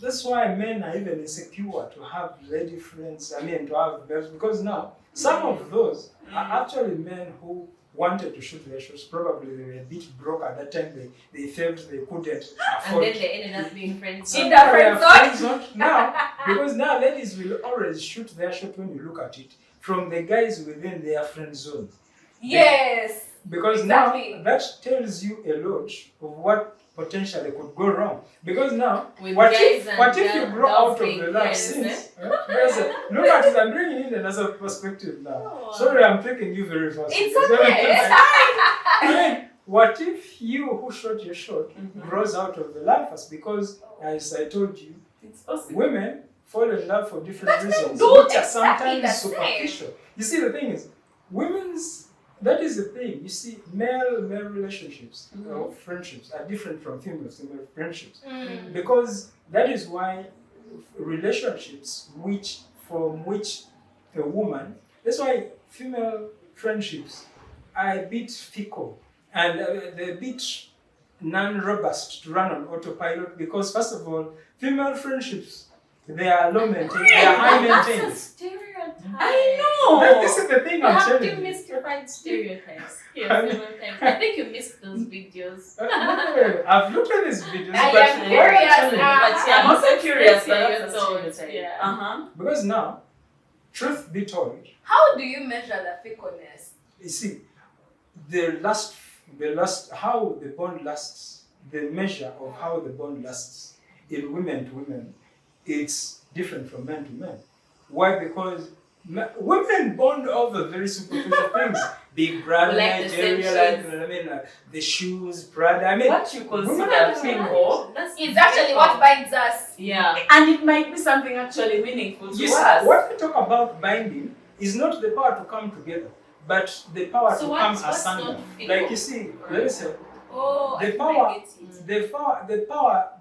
[SPEAKER 3] that's why men are even insecure to have lady friends, to have girls, because now, some of those are actually men who wanted to shoot their shots. Probably they were a bit broke at that time, they felt they couldn't
[SPEAKER 1] And
[SPEAKER 3] afford.
[SPEAKER 1] then they ended up being friends.
[SPEAKER 4] In the friend zone.
[SPEAKER 3] Now, because now ladies will always shoot their shot when you look at it from the guys within their friend zone.
[SPEAKER 4] Yes.
[SPEAKER 3] Because
[SPEAKER 4] Exactly.
[SPEAKER 3] now that tells you a lot of what potentially could go wrong. Because now,
[SPEAKER 1] With
[SPEAKER 3] what
[SPEAKER 1] guys
[SPEAKER 3] if
[SPEAKER 1] and
[SPEAKER 3] you grow
[SPEAKER 1] girls
[SPEAKER 3] out of
[SPEAKER 1] being
[SPEAKER 3] the love
[SPEAKER 1] friends,
[SPEAKER 3] scenes? Look at it, I'm bringing in another perspective now.
[SPEAKER 1] Oh, wow.
[SPEAKER 3] Sorry, I'm taking you very fast.
[SPEAKER 4] It's okay.
[SPEAKER 3] I mean, what if you who shot your shot grows out of the love first? Because, as I told you,
[SPEAKER 2] It's possible.
[SPEAKER 3] women fall in love for different
[SPEAKER 4] But
[SPEAKER 3] reasons,
[SPEAKER 4] do
[SPEAKER 3] which are
[SPEAKER 4] exactly the
[SPEAKER 3] sometimes
[SPEAKER 4] same.
[SPEAKER 3] superficial. You see, the thing is, that is the thing. You see, male relationships or friendships are different from female friendships. Because that is why relationships from which a woman, that's why female friendships are a bit fickle and they're a bit non-robust to run on autopilot, because first of all, female friendships, they are low maintained, they are high
[SPEAKER 1] That's a
[SPEAKER 3] maintained.
[SPEAKER 1] stereotype.
[SPEAKER 2] I know.
[SPEAKER 3] This is the thing
[SPEAKER 1] You
[SPEAKER 3] I'm
[SPEAKER 1] have
[SPEAKER 3] telling you.
[SPEAKER 1] demystified stereotypes. I think you missed those videos.
[SPEAKER 3] No, I've looked at these videos,
[SPEAKER 4] I
[SPEAKER 3] but
[SPEAKER 4] am curious.
[SPEAKER 1] But yeah,
[SPEAKER 2] I'm also curious,
[SPEAKER 1] let's
[SPEAKER 2] but
[SPEAKER 1] hear
[SPEAKER 2] that's
[SPEAKER 1] your
[SPEAKER 2] a
[SPEAKER 1] thoughts.
[SPEAKER 2] stereotype.
[SPEAKER 1] Yeah.
[SPEAKER 3] because now, truth be told,
[SPEAKER 4] How do you measure the fickleness?
[SPEAKER 3] you see, the last, how the bond lasts, the measure of how the bond lasts in women to women, it's different from men to men. Why? Because women bond over very superficial things. Big brand,
[SPEAKER 1] Like the same
[SPEAKER 3] Nigeria, the shoes, Prada.
[SPEAKER 2] What you consider fickle,
[SPEAKER 4] It's actually what binds us.
[SPEAKER 1] Yeah.
[SPEAKER 2] and it might be something actually meaningful to
[SPEAKER 3] You see,
[SPEAKER 2] us.
[SPEAKER 3] what we talk about binding is not the power to come together, but the power
[SPEAKER 1] So
[SPEAKER 3] to
[SPEAKER 1] what's
[SPEAKER 3] come asunder.
[SPEAKER 1] not fickle?
[SPEAKER 3] Like you see, let me say,
[SPEAKER 4] Oh,
[SPEAKER 3] the
[SPEAKER 4] I
[SPEAKER 3] power,
[SPEAKER 4] get it.
[SPEAKER 3] the power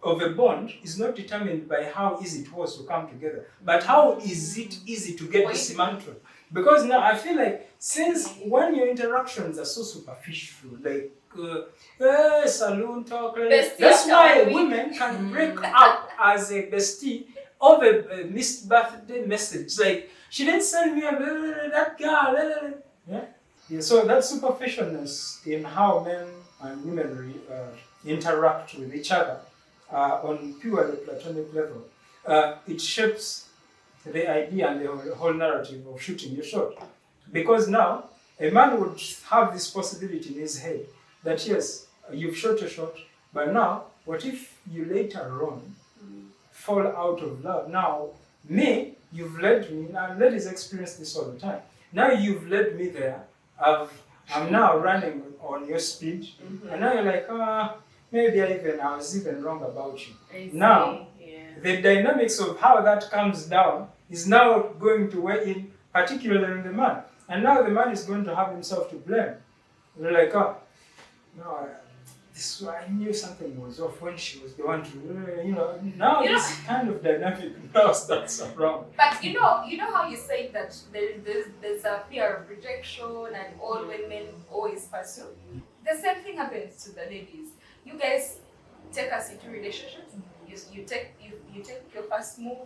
[SPEAKER 3] of a bond is not determined by how easy it was to come together, but how is it easy to get dismantled. Because now I feel like, since when your interactions are so superficial, like saloon talk,
[SPEAKER 4] Bestie
[SPEAKER 3] that's
[SPEAKER 4] after
[SPEAKER 3] why
[SPEAKER 4] a week.
[SPEAKER 3] women can break up as a bestie over a missed birthday message. Like, she didn't send me that girl. Yeah. So that superficialness in how men and women interact with each other on purely platonic level, it shapes the idea and the whole narrative of shooting your shot. Because now, a man would have this possibility in his head that yes, you've shot your shot, but now, what if you later on fall out of love? Now, you've led me, and ladies experience this all the time. Now you've led me there, I'm now running on your speed, and now you're like, maybe I was even wrong about you. Now, the dynamics of how that comes down is now going to weigh in, particularly on the man. And now the man is going to have himself to blame. You're like, no, I knew something was off when she was the one to, now this kind of dynamic now starts around.
[SPEAKER 4] But you know how you say that there's a fear of rejection and all women always pursue. The same thing happens to the ladies. You guys take us into relationships. You take your first move,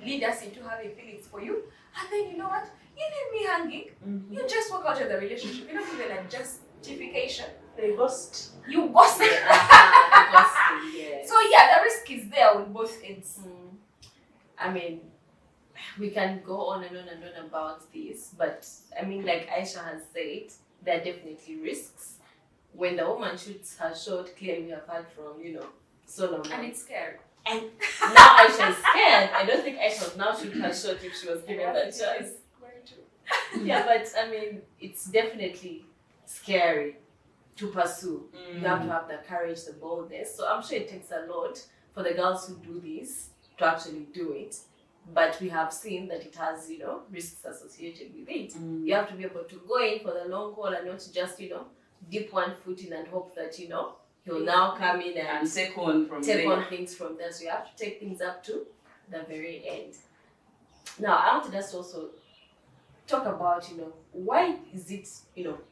[SPEAKER 4] lead us into having feelings for you, and then you know what? You leave me hanging. You just walk out of the relationship. You don't even a justification.
[SPEAKER 2] They ghost.
[SPEAKER 4] You ghost.
[SPEAKER 1] Ghosting, yeah.
[SPEAKER 4] So yeah, the risk is there on both ends.
[SPEAKER 1] I mean, we can go on and on and on about this, but I mean, like Aisha has said, there are definitely risks. When the woman shoots her shot, clearly we have heard from, Solomon.
[SPEAKER 4] And it's scary.
[SPEAKER 1] And now Aisha is scared. I don't think Aisha would now shoot her shot if she was given that choice.
[SPEAKER 4] Very true.
[SPEAKER 1] Yeah, but I mean, it's definitely scary to pursue. You have to have the courage, the boldness. So I'm sure it takes a lot for the girls who do this to actually do it. But we have seen that it has, risks associated with it. You have to be able to go in for the long haul and not to just, dip one foot in and hope that, he'll now come in and
[SPEAKER 2] take on
[SPEAKER 1] things from there. So you have to take things up to the very end. Now, I wanted us to also talk about, why is it,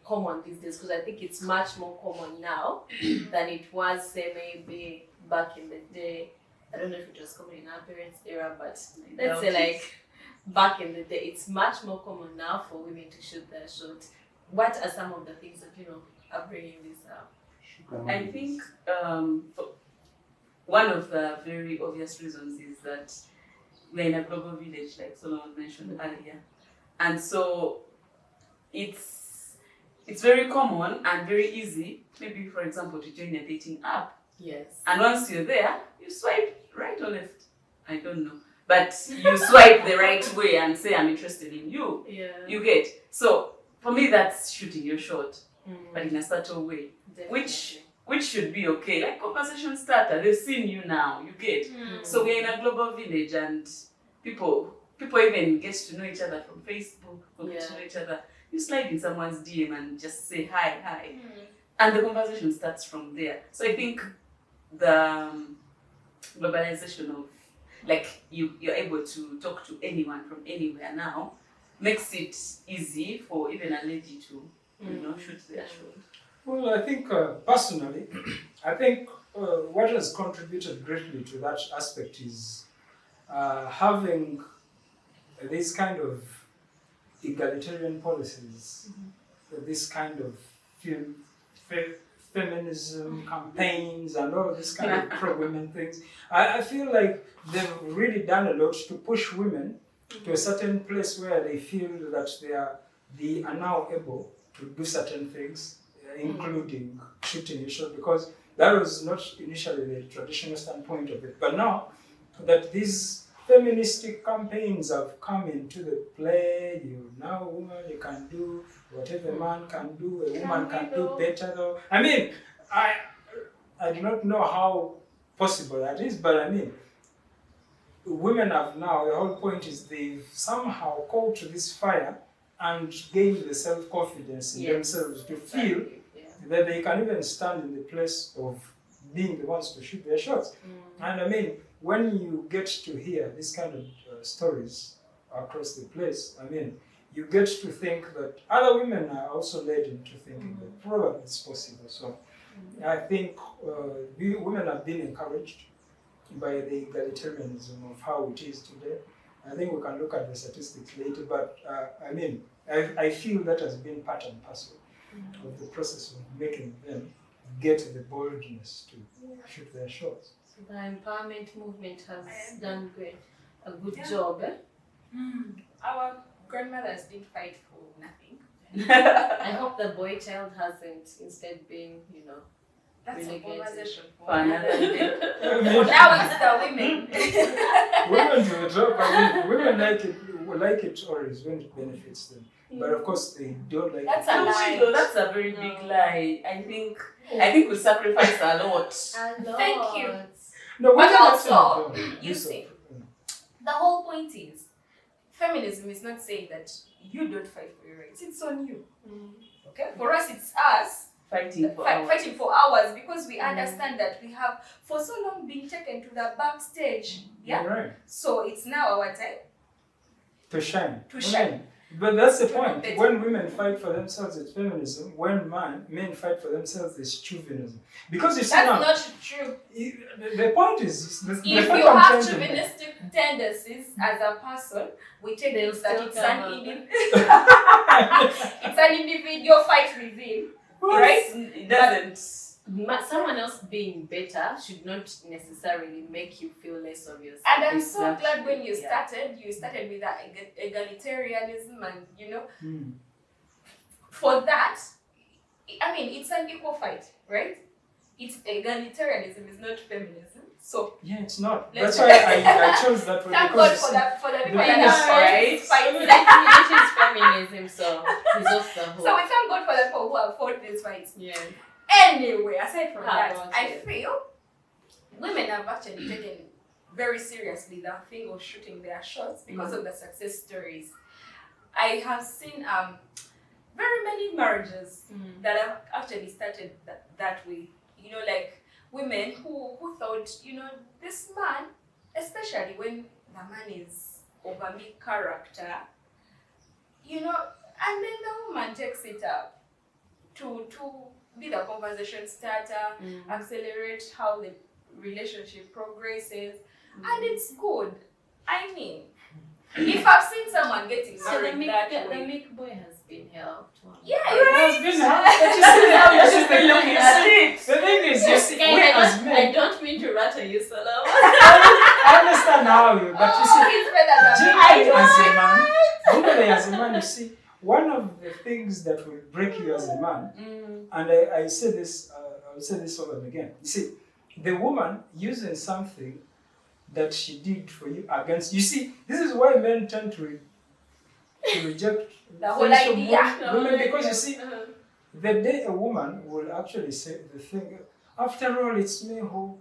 [SPEAKER 1] common these days? Because I think it's much more common now than it was, say, maybe back in the day. I don't know if it was common in our parents' era, but let's say like back in the day, it's much more common now for women to shoot their shot. What are some of the things that, are bringing this up?
[SPEAKER 2] I think one of the very obvious reasons is that we're in a global village, like Solomon mentioned earlier. And so it's very common and very easy, maybe for example, to join a dating app.
[SPEAKER 1] Yes.
[SPEAKER 2] And once you're there, you swipe right or left. I don't know. But you swipe the right way and say, I'm interested in you.
[SPEAKER 1] Yeah.
[SPEAKER 2] You get. So for me, that's shooting your shot, but in a subtle way,
[SPEAKER 1] Definitely.
[SPEAKER 2] which should be okay. Like conversation starter, they've seen you now. You get. So we're in a global village, and people even get to know each other from Facebook. Get to know each other. You slide in someone's DM and just say hi, and the conversation starts from there. So I think the globalization of you're able to talk to anyone from anywhere now makes it easy for even a lady to shoot their shot.
[SPEAKER 3] Well, I think personally, I think what has contributed greatly to that aspect is having this kind of egalitarian policies, this kind of feminism campaigns and all this kind of pro-women things. I feel like they've really done a lot to push women to a certain place where they feel that they are now able to do certain things, including shooting your shot, because that was not initially the traditional standpoint of it. But now that these feministic campaigns have come into the play, now a woman, you can do whatever a man can do, a woman can do better though. I mean, I do not know how possible that is, but I mean, women have now, the whole point is they've somehow caught to this fire and gained the self-confidence in themselves to feel that they can even stand in the place of being the ones to shoot their shots. And I mean, when you get to hear this kind of stories across the place, I mean, you get to think that other women are also led into thinking that probably it's possible. So I think women have been encouraged by the egalitarianism of how it is today. I think we can look at the statistics later, but I mean, I feel that has been part and parcel of the process of making them get the boldness to shoot their shots.
[SPEAKER 1] So the empowerment movement has done a good job.
[SPEAKER 4] Our grandmothers didn't fight for nothing.
[SPEAKER 1] I hope the boy child hasn't instead been,
[SPEAKER 4] That's a
[SPEAKER 1] relegated
[SPEAKER 4] conversation
[SPEAKER 2] For another day.
[SPEAKER 4] Now it's the women.
[SPEAKER 3] Women do the job. I mean, women like it always when it benefits them. But of course, they don't like
[SPEAKER 4] That's
[SPEAKER 3] it.
[SPEAKER 4] a lie.
[SPEAKER 2] No, that's a very big lie. I think we sacrifice a lot.
[SPEAKER 4] Thank you.
[SPEAKER 3] No,
[SPEAKER 4] But
[SPEAKER 3] women
[SPEAKER 4] also,
[SPEAKER 3] actually don't.
[SPEAKER 4] you see, the whole point is, feminism is not saying that you don't fight for your rights. It's on you. Okay? For us, it's us
[SPEAKER 2] Fighting for hours.
[SPEAKER 4] fighting for hours, because we understand that we have for so long been taken to the backstage. Yeah?
[SPEAKER 3] You're right.
[SPEAKER 4] So it's now our time
[SPEAKER 3] To shine.
[SPEAKER 4] to shine.
[SPEAKER 3] But that's the
[SPEAKER 4] To
[SPEAKER 3] point.
[SPEAKER 4] do better.
[SPEAKER 3] When women fight for themselves, it's feminism. When men fight for themselves, it's chauvinism. Because you see
[SPEAKER 4] That's
[SPEAKER 3] now,
[SPEAKER 4] not true.
[SPEAKER 3] the point is, the
[SPEAKER 4] If
[SPEAKER 3] point
[SPEAKER 4] you
[SPEAKER 3] I'm
[SPEAKER 4] have
[SPEAKER 3] trying to make-
[SPEAKER 4] chauvinistic tendencies as a person, we take
[SPEAKER 1] They'll
[SPEAKER 4] it that
[SPEAKER 1] still
[SPEAKER 4] it's
[SPEAKER 1] come
[SPEAKER 4] an,
[SPEAKER 1] out.
[SPEAKER 4] it's an individual fight within. right?
[SPEAKER 2] It doesn't.
[SPEAKER 1] Someone else being better should not necessarily make you feel less of yourself.
[SPEAKER 4] And I'm so
[SPEAKER 2] Exactly.
[SPEAKER 4] glad when you
[SPEAKER 1] Yeah.
[SPEAKER 4] started with that egalitarianism, and
[SPEAKER 3] Mm.
[SPEAKER 4] for that, I mean, it's an equal fight, right? It's egalitarianism, it's not feminism. So
[SPEAKER 3] Yeah, it's not.
[SPEAKER 4] Let's
[SPEAKER 3] That's why I chose that one
[SPEAKER 4] thank
[SPEAKER 3] because
[SPEAKER 4] God
[SPEAKER 3] you
[SPEAKER 4] for
[SPEAKER 3] see,
[SPEAKER 4] that, for the people
[SPEAKER 3] the
[SPEAKER 4] that
[SPEAKER 3] thing
[SPEAKER 4] are
[SPEAKER 3] is-
[SPEAKER 4] right?
[SPEAKER 1] It is feminism, so he's off the hook.
[SPEAKER 4] So we thank God for the people who have fought these fights.
[SPEAKER 1] Yeah.
[SPEAKER 4] Anyway, aside from
[SPEAKER 1] How
[SPEAKER 4] that,
[SPEAKER 1] about
[SPEAKER 4] I
[SPEAKER 1] it?
[SPEAKER 4] feel women have actually taken very seriously the thing of shooting their shots because of the success stories. I have seen very many marriages that have actually started that way. Like women who thought, this man, especially when the man is of a meek character, and then the woman takes it up to be the conversation starter, accelerate how the relationship progresses, and it's good. I mean, if I've seen someone getting
[SPEAKER 1] So the
[SPEAKER 4] married that
[SPEAKER 1] meek
[SPEAKER 4] way,
[SPEAKER 1] boy has been helped.
[SPEAKER 4] yeah,
[SPEAKER 3] it has been hard, but you see now this is the
[SPEAKER 2] Looking at it.
[SPEAKER 3] The thing is, you see, we as
[SPEAKER 1] I
[SPEAKER 3] men,
[SPEAKER 1] don't mean to rattle you, Solomon.
[SPEAKER 3] I understand how you, but you see,
[SPEAKER 4] it's better than
[SPEAKER 3] generally as a man, you see, one of the things that will break you as a man, and I say this, I will say this over and again. You see, the woman using something that she did for you against you. See, this is why men tend to reject
[SPEAKER 4] the whole
[SPEAKER 3] things from
[SPEAKER 4] idea.
[SPEAKER 3] women, because you see, the day a woman will actually say the thing, after all, it's me who.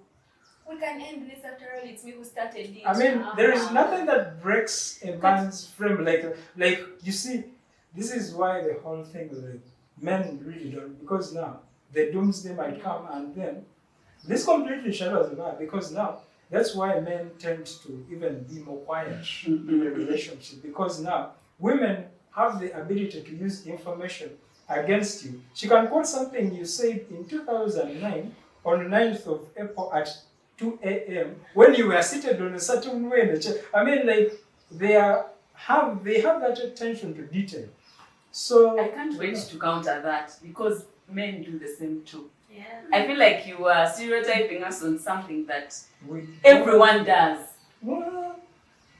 [SPEAKER 4] We can end this after all. It's me who started it.
[SPEAKER 3] I mean, there is nothing that breaks a man's frame like you see. This is why the whole thing with the men really don't, because now the doomsday might come, and then this completely shadows the man, because now that's why men tend to even be more quiet in a relationship, because now women have the ability to use information against you. She can quote something you said in 2009 on the 9th of April at 2 a.m. when you were seated on a certain way in the chair. I mean, like, they have that attention to detail. So
[SPEAKER 2] I can't wait to counter that because men do the same too.
[SPEAKER 1] Yeah.
[SPEAKER 2] I feel like you are stereotyping us on something that
[SPEAKER 3] we,
[SPEAKER 2] everyone does.
[SPEAKER 3] Well,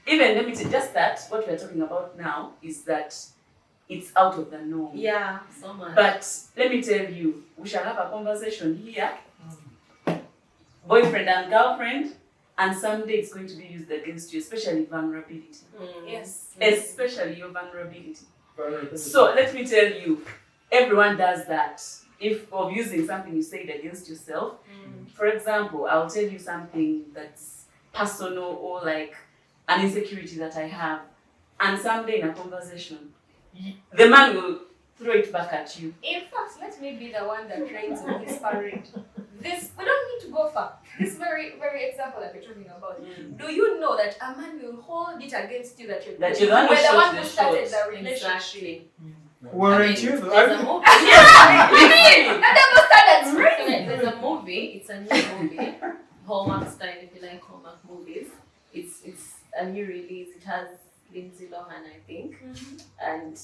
[SPEAKER 2] Even let me say, just that what we're talking about now is that it's out of the norm.
[SPEAKER 1] Yeah, so much.
[SPEAKER 2] But let me tell you, we shall have a conversation here, boyfriend and girlfriend, and someday it's going to be used against you, especially vulnerability.
[SPEAKER 4] Yes.
[SPEAKER 2] Especially your vulnerability. So let me tell you, everyone does that. If of using something you said against yourself, for example, I'll tell you something that's personal or like an insecurity that I have, and someday in a conversation, the man will throw it back at you.
[SPEAKER 4] In fact, let me be the one that rains on his parade. We don't need to go far. This very, very example that we're talking about. Do you know that a man will hold it against you that you're
[SPEAKER 2] the one who
[SPEAKER 4] the
[SPEAKER 2] shot
[SPEAKER 4] one
[SPEAKER 2] the
[SPEAKER 4] who started
[SPEAKER 2] shot.
[SPEAKER 4] the relationship?
[SPEAKER 1] Exactly.
[SPEAKER 3] weren't you? though?
[SPEAKER 1] There's a movie.
[SPEAKER 4] That double standards, right?
[SPEAKER 1] There's a movie. It's a new movie. Hallmark style, if you like Hallmark movies. It's a new release. It has Lindsay Lohan, I think, and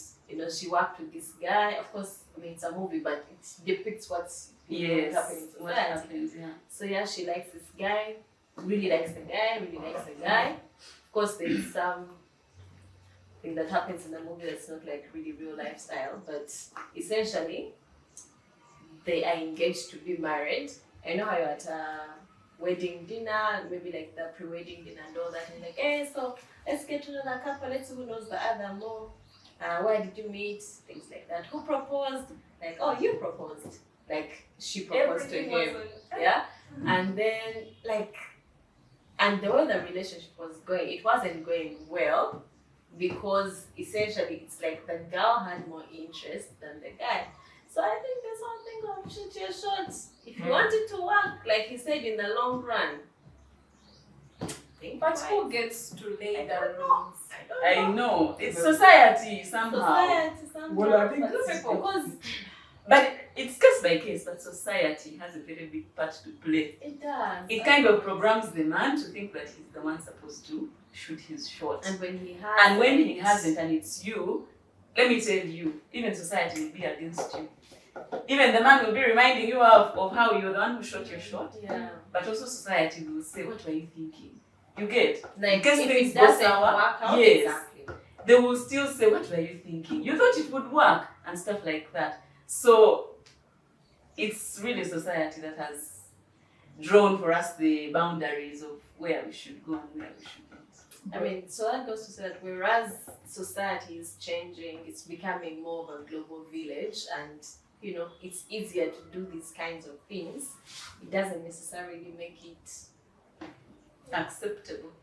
[SPEAKER 1] she worked with this guy. Of course, I mean it's a movie, but it depicts what's happening in
[SPEAKER 2] what
[SPEAKER 1] society.
[SPEAKER 2] happens, yeah.
[SPEAKER 1] So yeah, she likes this guy. Really likes the guy. Of course, there is some thing that happens in the movie that's not like really real lifestyle, but essentially they are engaged to be married. I know how you're at a wedding dinner, maybe like the pre-wedding dinner and all that, and like, hey, so let's get to know the couple, let's see who knows the other more. Where did you meet? Things like that. Who proposed? Like, oh, you proposed. Like, she proposed to him. Yeah? And then, like, and the way the relationship was going, it wasn't going well because essentially it's like the girl had more interest than the guy. So I think there's one thing of shoot your shots. If you want it to work, like he said, in the long run.
[SPEAKER 4] But who gets to lay the rules?
[SPEAKER 2] I know. It's society somehow.
[SPEAKER 3] Well, I think
[SPEAKER 1] but
[SPEAKER 3] it's-
[SPEAKER 1] because
[SPEAKER 2] But it's case by case, but society has a very big part to play.
[SPEAKER 1] it does.
[SPEAKER 2] It kind of programs the man to think that he's the one supposed to shoot his shot.
[SPEAKER 1] And when he has,
[SPEAKER 2] And when he hasn't and it's you, let me tell you, even society will be against you. Even the man will be reminding you of how you're the one who shot your shot.
[SPEAKER 1] Yeah.
[SPEAKER 2] But also society will say, what were you thinking? You get?
[SPEAKER 1] Like,
[SPEAKER 2] in case
[SPEAKER 1] if
[SPEAKER 2] things
[SPEAKER 1] it
[SPEAKER 2] go
[SPEAKER 1] doesn't
[SPEAKER 2] sour,
[SPEAKER 1] work out,
[SPEAKER 2] yes.
[SPEAKER 1] exactly.
[SPEAKER 2] They will still say, what were you thinking? You thought it would work and stuff like that. So it's really society that has drawn for us the boundaries of where we should go and where we shouldn't.
[SPEAKER 1] I mean, so that goes to say that whereas society is changing, it's becoming more of a global village, and it's easier to do these kinds of things. It doesn't necessarily make it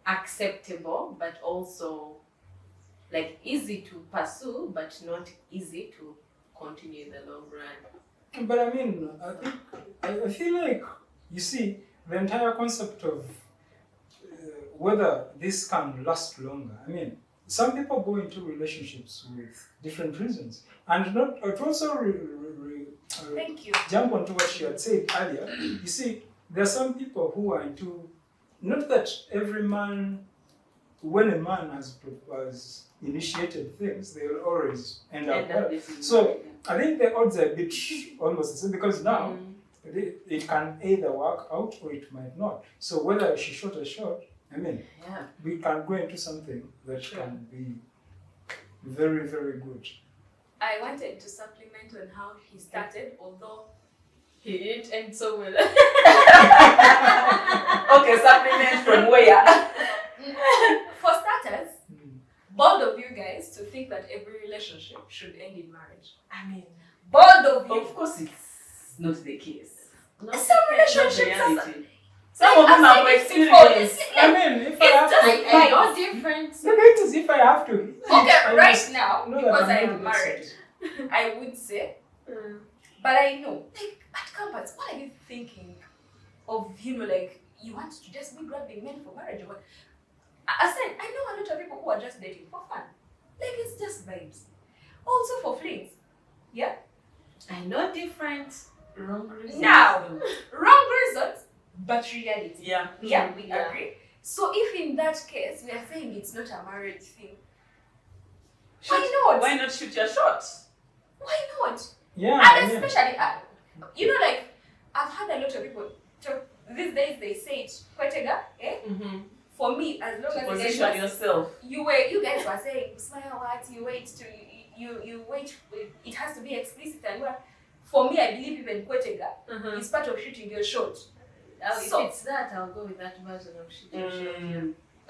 [SPEAKER 1] acceptable, but also like easy to pursue, but not easy to continue in the long run.
[SPEAKER 3] But I mean, I feel like, you see, the entire concept of whether this can last longer. I mean, some people go into relationships with different reasons, and not to also
[SPEAKER 4] Thank you.
[SPEAKER 3] jump onto what she had said earlier. You see, there are some people who are into, not that every man, when a man has initiated things, they will always end up well. So I think the odds are a bit almost the same, because now it can either work out or it might not. So whether she shot a shot, I mean, we can go into something that can be very, very good.
[SPEAKER 4] I wanted to supplement on how he started, although
[SPEAKER 1] He didn't end so well.
[SPEAKER 2] Okay, supplement from where?
[SPEAKER 4] for starters, bold of you guys to think that every relationship should end in marriage.
[SPEAKER 1] I mean,
[SPEAKER 4] Bold of you.
[SPEAKER 2] Of course, it's not the case.
[SPEAKER 4] Some relationships are
[SPEAKER 2] Reality. Some of them have experienced.
[SPEAKER 3] I mean, if I have to,
[SPEAKER 1] I know different.
[SPEAKER 3] the thing is, if I have to,
[SPEAKER 4] Okay,
[SPEAKER 3] I
[SPEAKER 4] right
[SPEAKER 3] must
[SPEAKER 4] now,
[SPEAKER 3] know that
[SPEAKER 4] because
[SPEAKER 3] I'm
[SPEAKER 4] I
[SPEAKER 3] going
[SPEAKER 4] am
[SPEAKER 3] to get
[SPEAKER 4] married,
[SPEAKER 3] something.
[SPEAKER 4] I would say, but I know, like, at campus, what are you thinking of, like, you want to just be grabbing men for marriage or what? Aside, I know a lot of people who are just dating for fun. Like, it's just vibes. Also for flings. Yeah?
[SPEAKER 1] I know different. Wrong reasons.
[SPEAKER 4] Now, wrong reasons, but reality.
[SPEAKER 2] Yeah.
[SPEAKER 4] Yeah, we
[SPEAKER 1] Yeah.
[SPEAKER 4] agree. So if in that case, we are saying it's not a marriage thing,
[SPEAKER 2] Shoot.
[SPEAKER 4] why not?
[SPEAKER 2] Why not shoot your shot?
[SPEAKER 4] Why not?
[SPEAKER 3] Yeah,
[SPEAKER 4] And
[SPEAKER 3] yeah.
[SPEAKER 4] especially, like, I've had a lot of people talk, these days they say it, Kwetega, eh?
[SPEAKER 1] Mm-hmm.
[SPEAKER 4] For me, as long as
[SPEAKER 2] Position yourself.
[SPEAKER 4] you guys were saying, smile what, you wait to, you wait, it has to be explicit and what. For me, I believe even Kwetega is part of shooting your shot. So-
[SPEAKER 1] If it's that, I'll go with that version of shit.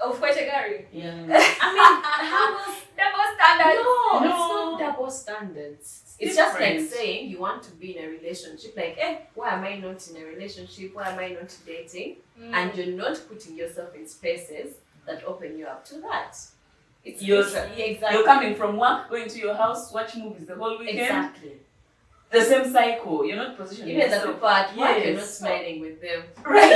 [SPEAKER 4] Of Kwetegari.
[SPEAKER 2] Yeah.
[SPEAKER 1] I mean, how else?
[SPEAKER 4] Double standards.
[SPEAKER 1] No,
[SPEAKER 2] No.
[SPEAKER 1] it's not double standards. It's just like
[SPEAKER 2] Different.
[SPEAKER 1] saying you want to be in a relationship. Like, why am I not in a relationship? Why am I not dating? And you're not putting yourself in spaces that open you up to that. It's exactly.
[SPEAKER 2] You're coming from work, going to your house, watch movies the whole weekend.
[SPEAKER 1] Exactly.
[SPEAKER 2] The same cycle. You're not positioning
[SPEAKER 1] Even the
[SPEAKER 2] yourself.
[SPEAKER 1] people at work, you're not
[SPEAKER 2] Yes.
[SPEAKER 1] smiling with them.
[SPEAKER 2] Right.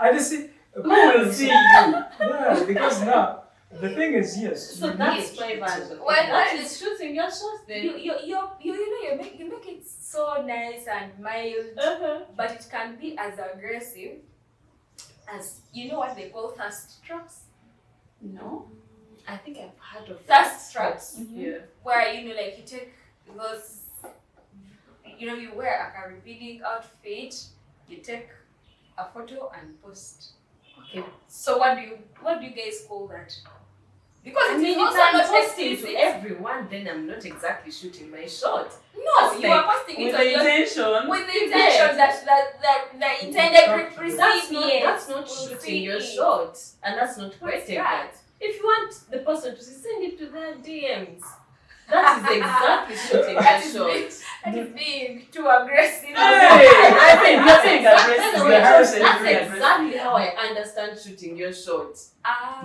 [SPEAKER 3] I just see.
[SPEAKER 2] Who will see you?
[SPEAKER 3] Yeah, because now the thing is, yes.
[SPEAKER 1] So
[SPEAKER 3] you
[SPEAKER 1] that's
[SPEAKER 3] need
[SPEAKER 1] my
[SPEAKER 3] to-
[SPEAKER 1] version.
[SPEAKER 4] Well,
[SPEAKER 1] That is shooting your shots then.
[SPEAKER 4] You make it so nice and mild, but it can be as aggressive as, you know what they call thirst traps?
[SPEAKER 2] No.
[SPEAKER 1] I think I've heard of
[SPEAKER 4] Thirst traps.
[SPEAKER 1] Yeah.
[SPEAKER 4] Where, like you take those, you wear a revealing outfit, you take a photo and post.
[SPEAKER 1] Okay.
[SPEAKER 4] So what do you guys call that? Because
[SPEAKER 1] I
[SPEAKER 4] it
[SPEAKER 1] mean,
[SPEAKER 4] is
[SPEAKER 1] if
[SPEAKER 4] also
[SPEAKER 1] I'm
[SPEAKER 4] not
[SPEAKER 1] posting
[SPEAKER 4] explicit.
[SPEAKER 1] to everyone, then I'm not exactly shooting my shot.
[SPEAKER 4] No,
[SPEAKER 1] That's
[SPEAKER 4] you
[SPEAKER 1] like
[SPEAKER 4] are posting
[SPEAKER 2] With
[SPEAKER 4] it
[SPEAKER 2] the
[SPEAKER 4] on your,
[SPEAKER 2] intention.
[SPEAKER 4] with the intention that the intended recipient
[SPEAKER 1] That's not
[SPEAKER 4] will
[SPEAKER 1] shooting
[SPEAKER 4] see
[SPEAKER 1] your
[SPEAKER 4] it.
[SPEAKER 1] shot, and that's not
[SPEAKER 4] What's
[SPEAKER 1] quitting
[SPEAKER 4] that?
[SPEAKER 1] If you want the person to see, send it to their DMs. That is exactly shooting
[SPEAKER 4] That
[SPEAKER 1] your
[SPEAKER 4] is
[SPEAKER 1] shot.
[SPEAKER 4] That is being too aggressive.
[SPEAKER 2] Nothing aggressive.
[SPEAKER 3] the
[SPEAKER 1] That's
[SPEAKER 3] highest
[SPEAKER 1] exactly how I understand shooting your shot.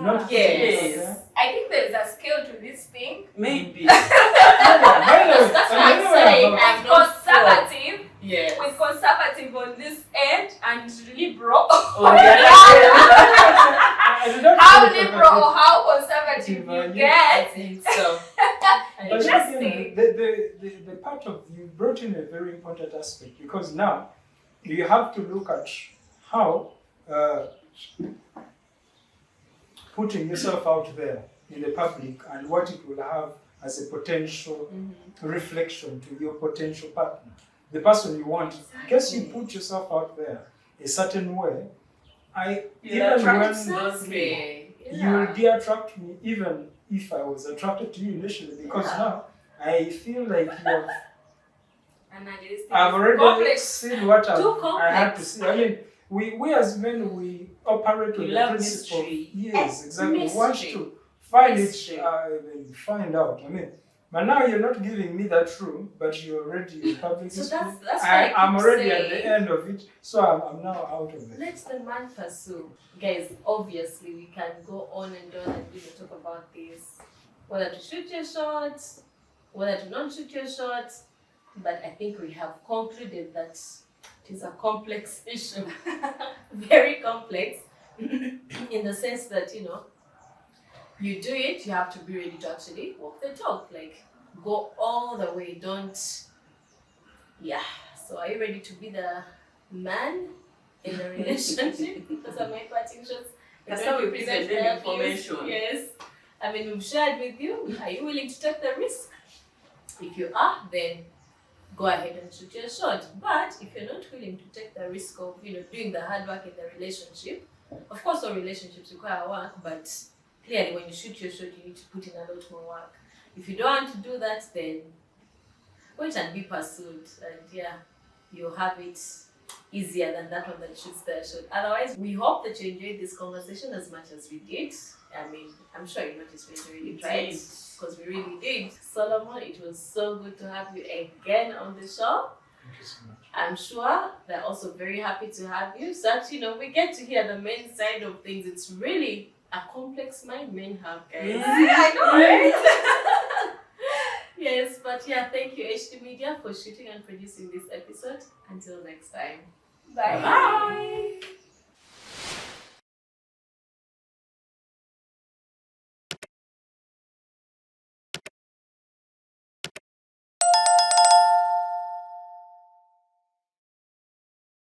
[SPEAKER 3] Not
[SPEAKER 1] Yes.
[SPEAKER 3] Yeah.
[SPEAKER 4] I think there is a skill to this thing.
[SPEAKER 2] Maybe.
[SPEAKER 3] By the way,
[SPEAKER 1] That's
[SPEAKER 3] I
[SPEAKER 1] what I'm
[SPEAKER 3] know
[SPEAKER 1] saying.
[SPEAKER 3] about-
[SPEAKER 1] I'm
[SPEAKER 4] And
[SPEAKER 1] not
[SPEAKER 4] conservative,
[SPEAKER 1] Yes.
[SPEAKER 4] with conservative on this end and liberal.
[SPEAKER 2] Oh, yeah.
[SPEAKER 3] I don't
[SPEAKER 4] How
[SPEAKER 3] know if
[SPEAKER 4] liberal or
[SPEAKER 3] I
[SPEAKER 4] how conservative you
[SPEAKER 1] I
[SPEAKER 4] get.
[SPEAKER 1] think so.
[SPEAKER 3] But
[SPEAKER 4] Interesting.
[SPEAKER 3] the part of you brought in a very important aspect, because now you have to look at how putting yourself out there in the public and what it will have as a potential reflection to your potential partner, the person you want. Because you put yourself out there a certain way, you will attract me even if I was attracted to you initially, because now I feel like I've already seen what I had to see. I mean, we as men, we operate with the principle. Yes, exactly. Mystery. Want to find out. I mean, but now you're not giving me that room, but you're already public. So that's I'm already at the end of it, so I'm now out of it.
[SPEAKER 1] Let the man pursue. Guys, obviously we can go on and on and talk about this. Whether to shoot your shots, whether to not shoot your shots. But I think we have concluded that it is a complex issue. Very complex. In the sense that, you do it, you have to be ready to actually walk the talk. Like, go all the way. Don't. Yeah. So, are you ready to be the man in the relationship? Those are my parting shots.
[SPEAKER 2] That's how we present the information.
[SPEAKER 1] Yes. I mean, we've shared with you. Are you willing to take the risk? If you are, then go ahead and shoot your shot. But if you're not willing to take the risk of, doing the hard work in the relationship, of course, all relationships require work, but clearly when you shoot your shot, you need to put in a lot more work. If you don't want to do that, then wait and be pursued. And you'll have it easier than that one that shoots their shot. Otherwise, we hope that you enjoyed this conversation as much as we did. I mean, I'm sure you noticed we enjoyed it, right? Because we really did. Solomon, it was so good to have you again on the show.
[SPEAKER 3] Thank you so much.
[SPEAKER 1] I'm sure they're also very happy to have you. So that, we get to hear the men's side of things. It's really a complex mind men have, guys.
[SPEAKER 4] Yeah, I know, right?
[SPEAKER 1] Yes, but thank you, HD Media, for shooting and producing this episode. Until next time.
[SPEAKER 4] Bye.
[SPEAKER 1] Bye.